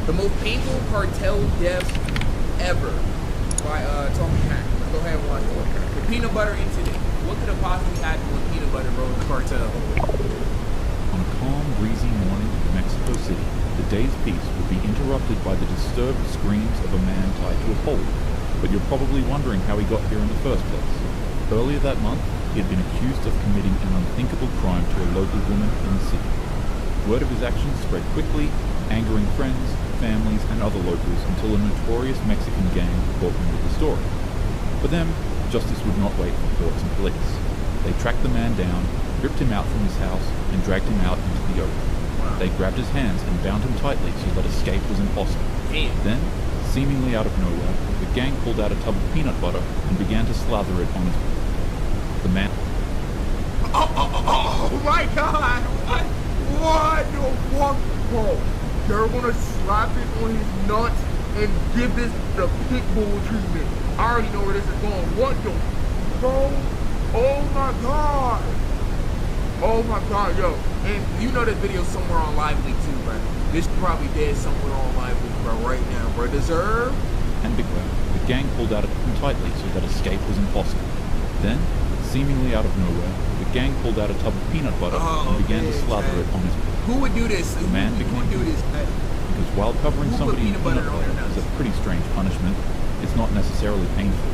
The most painful cartel death ever by Tommy Hack. Let's go ahead and watch it. The peanut butter incident. What could have possibly happened with peanut butter, bro, in the cartel? On a calm, breezy morning in Mexico City, the day's peace would be interrupted by the disturbed screams of a man tied to a pole. But you're probably wondering how he got here in the first place. Earlier that month, he had been accused of committing an unthinkable crime to a local woman in the city. Word of his actions spread quickly, angering friends, families, and other locals until a notorious Mexican gang caught them with the story. For them, justice would not wait for courts and police. They tracked the man down, ripped him out from his house, and dragged him out into the open. They grabbed his hands and bound him tightly so that escape was impossible. Then, seemingly out of nowhere, the gang pulled out a tub of peanut butter and began to slather it on his... The man... Oh my god! What the fuck, bro? They're gonna slap it on his nuts and give this the pit bull treatment. I already know where this is going. What the... Bro? Oh my god! Oh my god, yo. And you know this video somewhere on Lively too, bro. This probably dead somewhere on Lively, bro, right now, bro. Deserve? And beware, the gang pulled out him tightly so that escape was impossible. Then, seemingly out of nowhere, the gang pulled out a tub of peanut butter and began to slather it on his... Who would do this? The man began to do this. Because while covering somebody in peanut butter is a pretty strange punishment, it's not necessarily painful.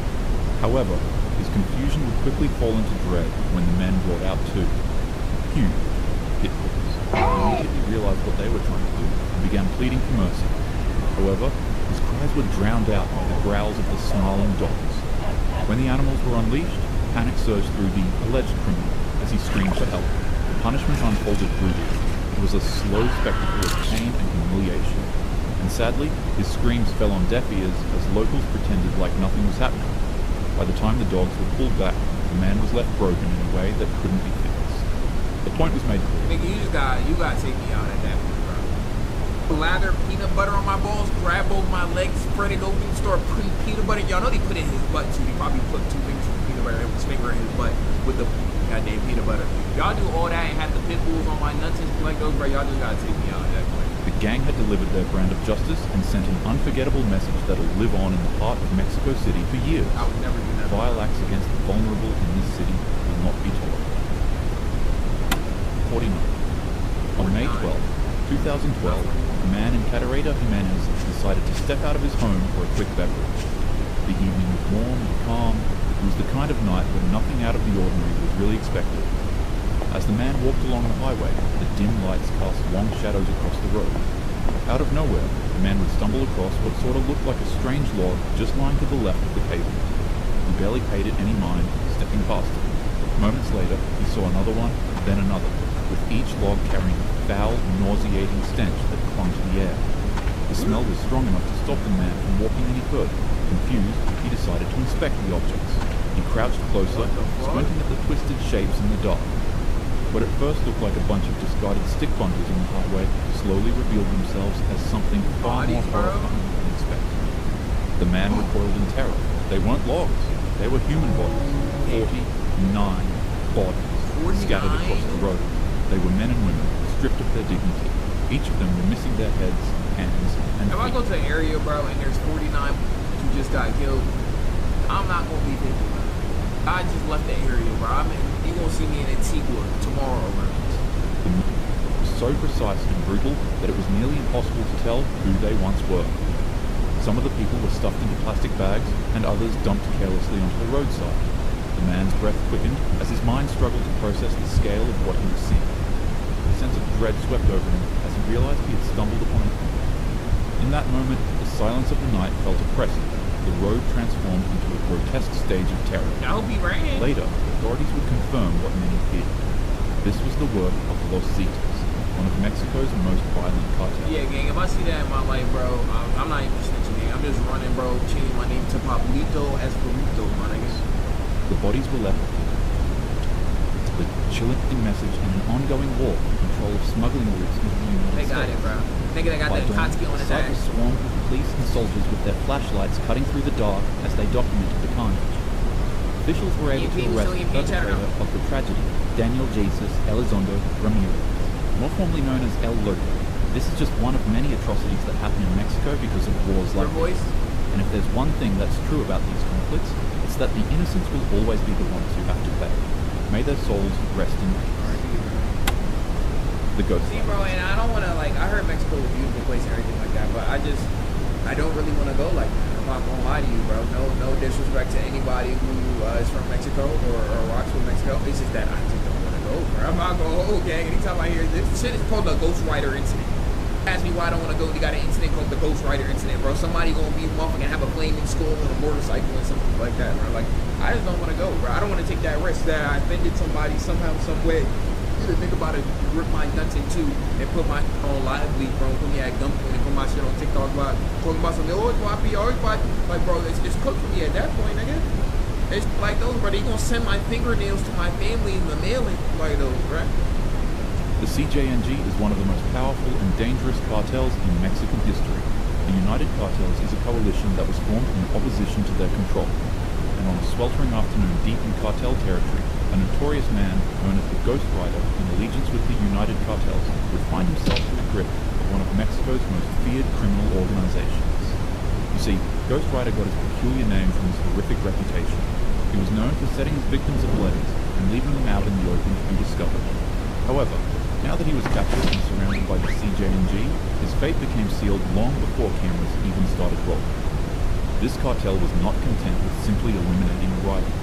However, his confusion would quickly fall into dread when the men brought out two huge pit bulls. He immediately realized what they were trying to do and began pleading for mercy. However, his cries were drowned out by the growls of the snarling dogs. When the animals were unleashed, panic surged through the alleged criminal as he screamed for help. The punishment unfolded brutally. It was a slow spectacle of pain and humiliation. And sadly, his screams fell on deaf ears as locals pretended like nothing was happening. By the time the dogs were pulled back, the man was left broken in a way that couldn't be fixed. The point was made clear. Nigga, you gotta take me out at that point, bro. Lather peanut butter on my balls, grab over my legs, spread it open, start putting peanut butter. Y'all know they put it in his butt too. He probably put 2 fingers of peanut butter in his finger in his butt with the goddamn peanut butter. Y'all do all that and have the pit bulls on my nuts and like those, bro. Y'all just gotta take me out at that point. The gang had delivered their brand of justice and sent an unforgettable message that'll live on in the heart of Mexico City for years. I would never do that. Vile acts against the vulnerable in this city will not be tolerated. 49. On May 12, 2012, a man in Cadereyta, Jimenez decided to step out of his home for a quick beverage. The evening was warm and calm. It was the kind of night when nothing out of the ordinary was really expected. As the man walked along the highway, the dim lights cast long shadows across the road. Out of nowhere, the man would stumble across what sort of looked like a strange log just lying to the left of the pavement. He barely paid it any mind, stepping past it. Moments later, he saw another one, then another, with each log carrying a foul, nauseating stench that clung to the air. The smell was strong enough to stop the man from walking any further. Confused, he decided to inspect the objects. He crouched closer, squinting at the twisted shapes in the dark. What at first looked like a bunch of discarded stick bundles on the highway slowly revealed themselves as something far more horrifying than expected. The man recoiled in terror. They weren't logs. They were human bodies. 49 bodies scattered across the road. They were men and women, stripped of their dignity. Each of them were missing their heads, hands, and feet. If I go to an area, bro, and there's 49 who just got killed, I'm not gonna be thinking about it. I just left that area, bro. I mean, you're gonna see me in Antigua tomorrow, bro. The murder was so precise and brutal that it was nearly impossible to tell who they once were. Some of the people were stuffed into plastic bags, and others dumped carelessly onto the roadside. The man's breath quickened as his mind struggled to process the scale of what he was seeing. A sense of dread swept over him as he realized he had stumbled upon a crime. In that moment, the silence of the night felt oppressive. The road transformed into a grotesque stage of terror. I hope he ran. Later, authorities would confirm what many feared. This was the work of Los Zetas, one of Mexico's most violent cartels. Yeah, gang, if I see that in my life, bro, I'm not even snitching, gang. I'm just running, bro, changing my name to Pablito Esperito, my niggas. The bodies were left with a chilling message and an ongoing war for control of smuggling routes into the United States. They got it, bro. Nigga, they got that Kotsky on his ass. The site was swarmed with police and soldiers with their flashlights cutting through the dark as they documented the carnage. Officials were able to arrest the perpetrator of the tragedy, Daniel Jesus Elizondo Ramirez, more formally known as El Loco. This is just one of many atrocities that happen in Mexico because of wars like this. And if there's one thing that's true about these conflicts, it's that the innocents will always be the ones who have to pay. May their souls rest in peace. The Ghost See, Rider. bro, and I don't want to, like, I heard Mexico was a beautiful place and everything like that, but I don't really want to go like that. I'm not going to lie to you, bro. No disrespect to anybody who is from Mexico or rocks with Mexico. It's just that I just don't want to go, bro. I'm not going to hold, gang. Anytime I hear this shit is called the Ghost Rider incident. Ask me why I don't want to go. They got an incident called the Ghost Rider incident, bro. Somebody going to be motherfucking have a flaming skull on a motorcycle and something like that, bro. Like, I just don't want to go, bro. I don't want to take that risk that I offended somebody somehow, some way. To think about it, rip my nuts in two and put my on live leak, bro. Put me at gunpoint and put my shit on TikTok about talking about something. Oh, it's YP, oh, it's YP. Like, bro, it's cooked for me at that point, nigga. It's like those, bro. They gonna send my fingernails to my family in the mailing, like those, right? The CJNG is one of the most powerful and dangerous cartels in Mexican history. The United Cartels is a coalition that was formed in opposition to their control. And on a sweltering afternoon deep in cartel territory, a notorious man known as the Ghost Rider, in allegiance with the United Cartels, would find himself in the grip of one of Mexico's most feared criminal organizations. You see, Ghost Rider got his peculiar name from his horrific reputation. He was known for setting his victims ablaze and leaving them out in the open to be discovered. However, now that he was captured and surrounded by the CJNG, his fate became sealed long before cameras even started rolling. This cartel was not content with simply eliminating the rider.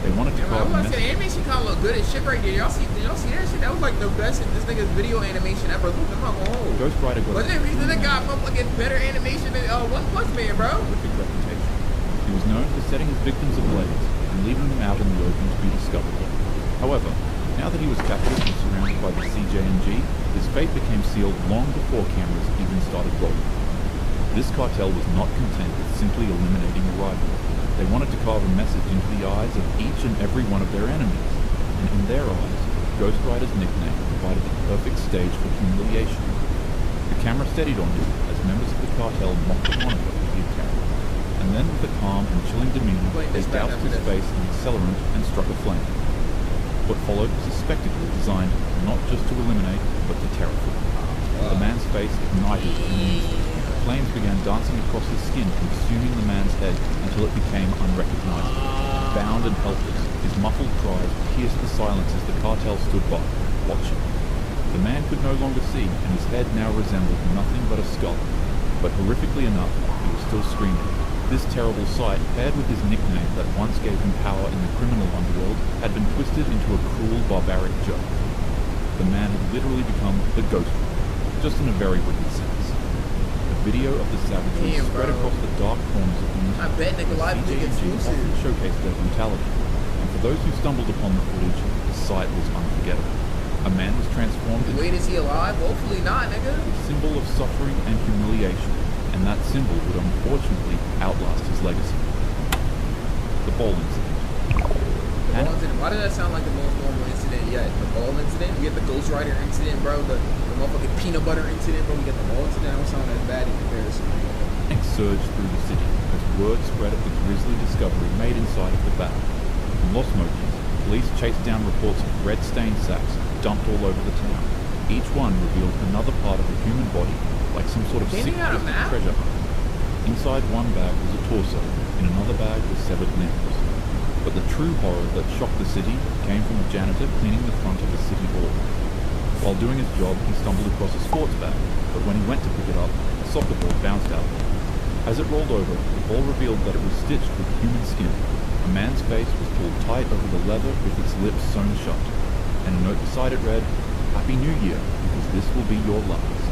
They wanted to carve a the message. animation kind of look good as shit right there. Y'all see that shit? That was like the best in this nigga's video animation ever. Look, I'm not gonna hold. Ghost Rider got What's the reason they got motherfucking better animation than One Punch Man, bro? horrific reputation. He was known for setting his victims ablaze and leaving them out in the open to be discovered. However, now that he was captured and surrounded by the CJNG, his fate became sealed long before cameras even started rolling. This cartel was not content with simply eliminating the rider. They wanted to carve a message into the eyes of each and every one of their enemies, and in their eyes, Ghost Rider's nickname provided the perfect stage for humiliation. The camera steadied on him as members of the cartel mocked the monitor he had carried, and then with a calm and chilling demeanor, they doused his face in accelerant and struck a flame. What followed was a spectacle designed not just to eliminate, but to terrify. The man's face ignited in an instant. Flames began dancing across his skin, consuming the man's head until it became unrecognizable. Bound and helpless, his muffled cries pierced the silence as the cartel stood by, watching. The man could no longer see, and his head now resembled nothing but a skull. But horrifically enough, he was still screaming. This terrible sight, paired with his nickname that once gave him power in the criminal underworld, had been twisted into a cruel, barbaric joke. The man had literally become the Ghost Rider, just in a very wicked sense. The video of the savagery spread across the dark corners of the internet. I bet nigga live is CJNG exclusive. often showcased their brutality, and for those who stumbled upon the footage, the sight was unforgettable. A man was transformed into Wait, is he alive? Hopefully not, nigga. a symbol of suffering and humiliation, and that symbol would unfortunately outlast his legacy. The ball incident. The ball incident. Why does that sound like the most normal incident yet? The ball incident? We get the Ghost Rider incident, bro. The motherfucking peanut butter incident, bro. We get the ball incident. That don't sound as bad in comparison. Panic surged through the city as word spread of the grisly discovery made inside of the bag. In Los Mochis, police chased down reports of red-stained sacks dumped all over the town. Each one revealed another part of a human body, like some sort of sick They got a twisted map? treasure hunt. Inside one bag was a torso, in another bag were severed limbs. But the true horror that shocked the city came from a janitor cleaning the front of the city hall. While doing his job, he stumbled across a sports bag, but when he went to pick it up, a soccer ball bounced out. As it rolled over, the ball revealed that it was stitched with human skin. A man's face was pulled tight over the leather with its lips sewn shut, and a note beside it read, "Happy New Year, because this will be your last."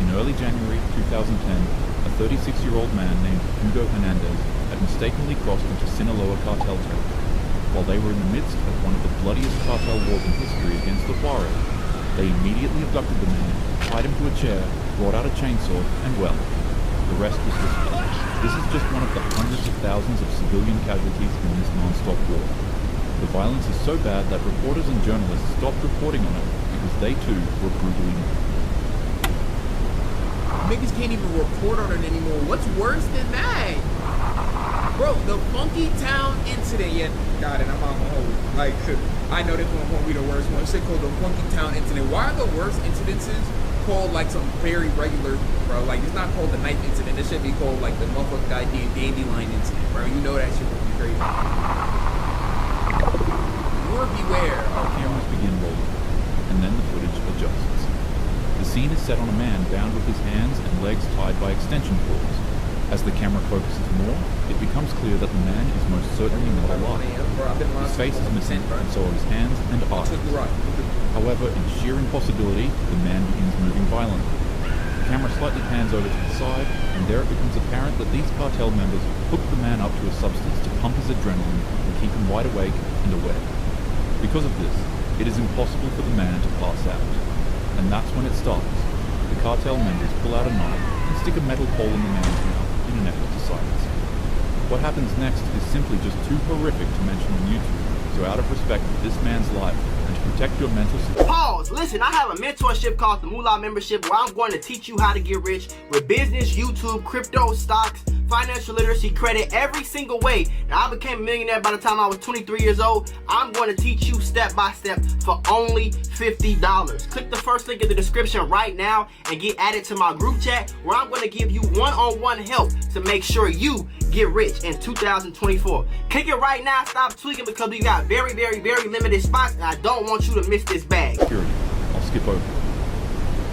In early January 2010, a 36-year-old man named Hugo Hernandez had mistakenly crossed into Sinaloa cartel territory. While they were in the midst of one of the bloodiest cartel wars in history against the Juarez, they immediately abducted the man, tied him to a chair, brought out a chainsaw, and well, the rest was history. This is just one of the hundreds of thousands of civilian casualties in this non-stop war. The violence is so bad that reporters and journalists stopped reporting on it because they too were brutally murdered. Niggas can't even report on it anymore. What's worse than that? Bro, the Funky Town incident. Yeah, got it. I'm not gonna hold it. Like, I know this one won't be the worst one. It's called the Funky Town incident. Why are the worst incidences called like some very regular, bro. Like it's not called the knife incident. It should be called like the motherfucking guy did dandelion incident, bro. You know that shit would be crazy. Or beware. Cameras begin rolling, and then the footage adjusts. The scene is set on a man bound with his hands and legs tied by extension cords. As the camera focuses more, it becomes clear that the man is most certainly not alive. His face is missing, and so are his hands and eyes. However, in sheer impossibility, the man begins moving violently. The camera slightly pans over to the side, and there it becomes apparent that these cartel members hook the man up to a substance to pump his adrenaline and keep him wide awake and aware. Because of this, it is impossible for the man to pass out. And that's when it starts. The cartel members pull out a knife and stick a metal pole in the man's mouth in an effort to silence him. What happens next is simply just too horrific to mention on YouTube, so out of respect for this man's life and to protect your mental security. Pause. Listen, I have a mentorship called the Moolah Membership where I'm going to teach you how to get rich with business, YouTube, crypto, stocks, financial literacy, credit, every single way. Now, I became a millionaire by the time I was 23 years old. I'm going to teach you step by step for only $50. Click the first link in the description right now and get added to my group chat where I'm going to give you one-on-one help to make sure you get rich in 2024. Click it right now. Stop tweaking because we got very, very, very limited spots and I don't want you to miss this bag. Security. I'll skip over.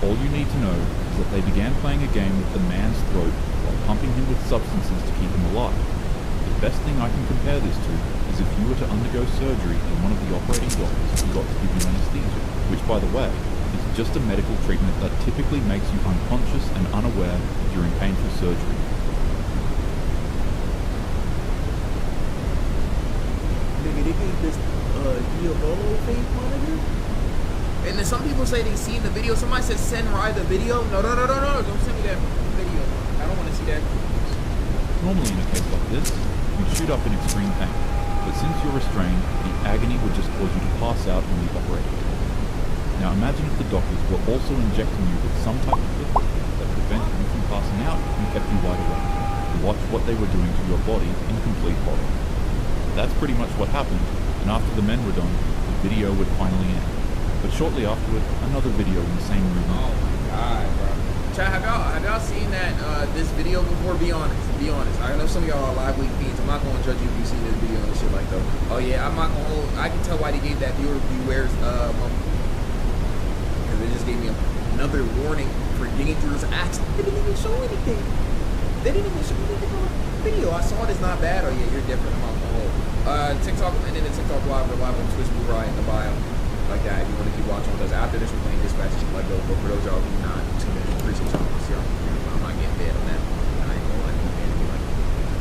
All you need to know is that they began playing a game with the man's throat while pumping him with substances to keep him alive. The best thing I can compare this to is if you were to undergo surgery and one of the operating doctors forgot to give you anesthesia, which by the way, is just a medical treatment that typically makes you unconscious and unaware during painful surgery. Nigga, they gave this Diabolo face monitor? And then some people say they seen the video. Somebody said send Rye the video. No. Don't send me that video. I don't want to see that. Normally in a case like this, you'd shoot up in extreme pain. But since you're restrained, the agony would just cause you to pass out on the operating table. Now imagine if the doctors were also injecting you with some type of liquid that prevented you from passing out and kept you wide awake. Watch what they were doing to your body in complete horror. That's pretty much what happened, and after the men were done, the video would finally end. But shortly afterward, another video in the same room. Oh my god, bro. Chat, have y'all seen that this video before? Be honest. I know some of y'all are live week feeds. I'm not gonna judge you if you've seen this video and shit like that. Oh yeah, I'm not gonna hold. I can tell why they gave that viewer beware's because it just gave me another warning for dangerous acts. They didn't even show anything. They didn't even show anything on the video. I saw it. It's not bad. Oh yeah, you're different. I'm not gonna hold. TikTok and then the TikTok live. We're live on Twitch. Blue Rye in the bio. Like that, if you want to keep watching with us. After this, we're playing Dispatch, like go. But for those y'all who not tuned in, appreciate y'all. I'm not getting bad on that. I ain't gonna let you bad me like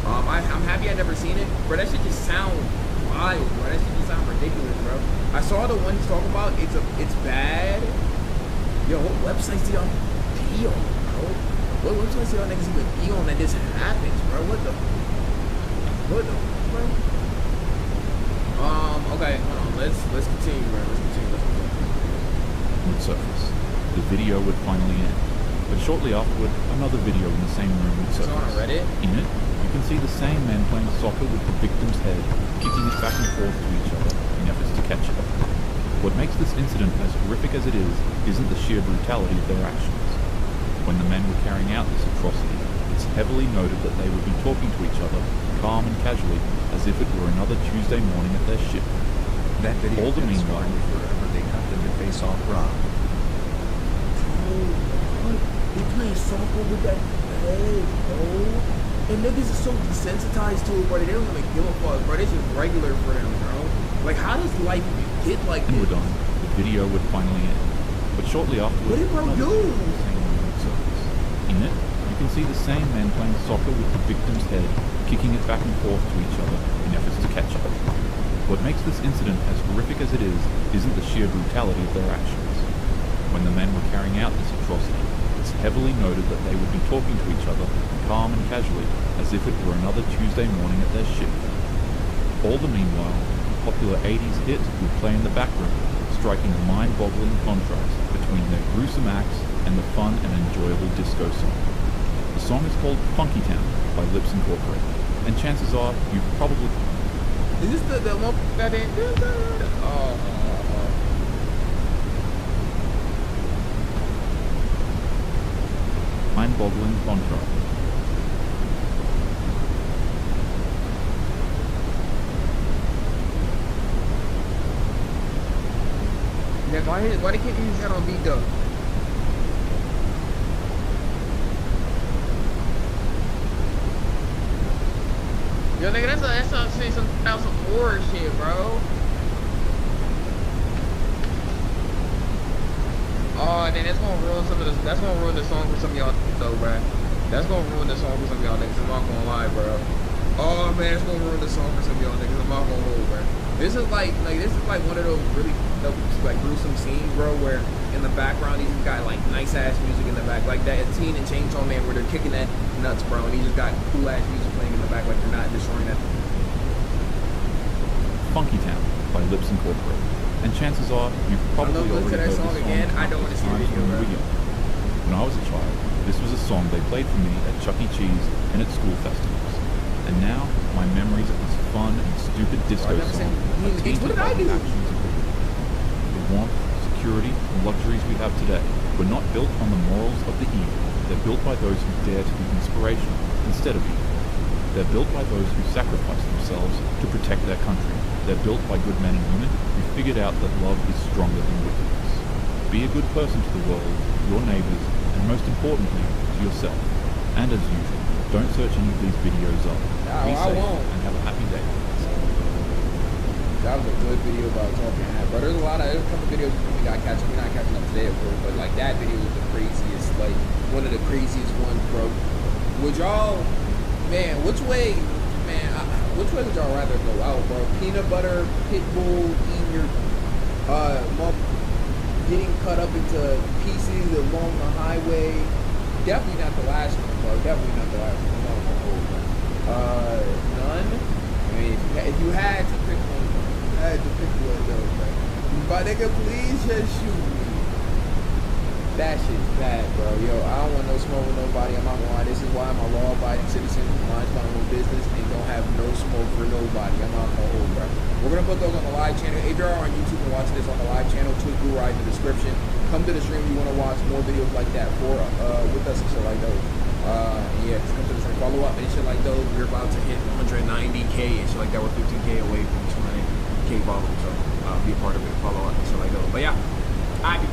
that. I'm happy I never seen it, bro. That shit just sound wild, bro. That shit just sound ridiculous, bro. I saw the one he's talking about. It's bad. Yo, what websites do y'all be on, bro? What websites do y'all niggas even be on that this happens, bro? What the, bro? Okay, hold on. Let's continue, bro. Would surface. The video would finally end. But shortly afterward, another video in the same room would surface. It's on Reddit? In it, you can see the same men playing soccer with the victim's head, kicking it back and forth to each other in efforts to catch it. What makes this incident as horrific as it is isn't the sheer brutality of their actions. When the men were carrying out this atrocity, it's heavily noted that they would be talking to each other, calm and casually, as if it were another Tuesday morning at their shift. That video All the meanwhile, wherever they cut them to face off Rob. They playing soccer with that head, bro. And niggas are so desensitized to it, bro. They don't even give a fuck, bro. It's just regular for them, bro. Like, how does life get like and this? we're done. The video would finally end. But shortly afterwards, What did bro another do? video in the same room would surface. In it, you can see the same men playing soccer with the victim's head, kicking it back and forth to each other in efforts to catch it. What makes this incident as horrific as it is isn't the sheer brutality of their actions. When the men were carrying out this atrocity, it's heavily noted that they would be talking to each other, calm and casually, as if it were another Tuesday morning at their shift. All the meanwhile, the popular 80s hit would play in the background, striking a mind-boggling contrast between their gruesome acts and the fun and enjoyable disco song. The song is called Funky Town by Lips Incorporated, and chances are you've probably... Is this the one that they mind-boggling contrast. Yeah, why they can't use his head on beat though? Yo, nigga, that's some horror shit, bro. Oh, then that's gonna ruin some of this. That's gonna ruin the song for some of y'all though, bro. That's gonna ruin the song for some of y'all niggas. I'm not gonna lie, bro. Oh man, it's gonna ruin the song for some of y'all niggas. I'm not gonna hold, bro. This is like one of those really like gruesome scenes, bro, where in the background he's got like nice ass music in the back, like that Teen and Chainsaw Man where they're kicking that nuts, bro, and he just got cool ass music playing in the back, like they're not destroying that. Funky Town by Lips Incorporated. And chances are you've probably already heard this song I don't want to see the video, bro. When I was a child, this was a song they played for me at Chuck E. Cheese and at school festivals. And now, my memories of this fun and stupid disco song are tainted by the actions of the movie. The warmth, security, and luxuries we have today were not built on the morals of the evil. They're built by those who dare to be inspirational instead of evil. They're built by those who sacrifice themselves to protect their country. They're built by good men and women who figured out that love is stronger than wickedness. Be a good person to the world, your neighbors, and most importantly, to yourself. And as usual, don't search any of these videos up. Be safe and have a happy day. That was a good video about talking hat, bro. There's a couple videos we got catching. We're not catching up today, of course, but like that video was the craziest, like one of the craziest ones, bro. Would y'all, man, which way would y'all rather go out, bro? Peanut butter, pit bull, eating your, getting cut up into pieces along the highway. Definitely not the last one, bro. Definitely not the last one. None. I mean, if you had to pick one, though, bro. But nigga, please just shoot me. That shit's bad, bro. Yo, I don't want no smoke with nobody. I'm not gonna lie. This is why I'm a law-abiding citizen who minds my own business and don't have no smoke for nobody. I'm not gonna hold, bro. We're gonna put those on the live channel. If you're on YouTube and watching this on the live channel, tweet Guru in the description. Come to the stream if you want to watch more videos like that with us and shit like those. Yeah, just come to the stream. Follow up and shit like those. We're about to hit 190K and shit like that. We're 15K away from 200K followers. So be a part of it. Follow up and shit like those. But yeah, I be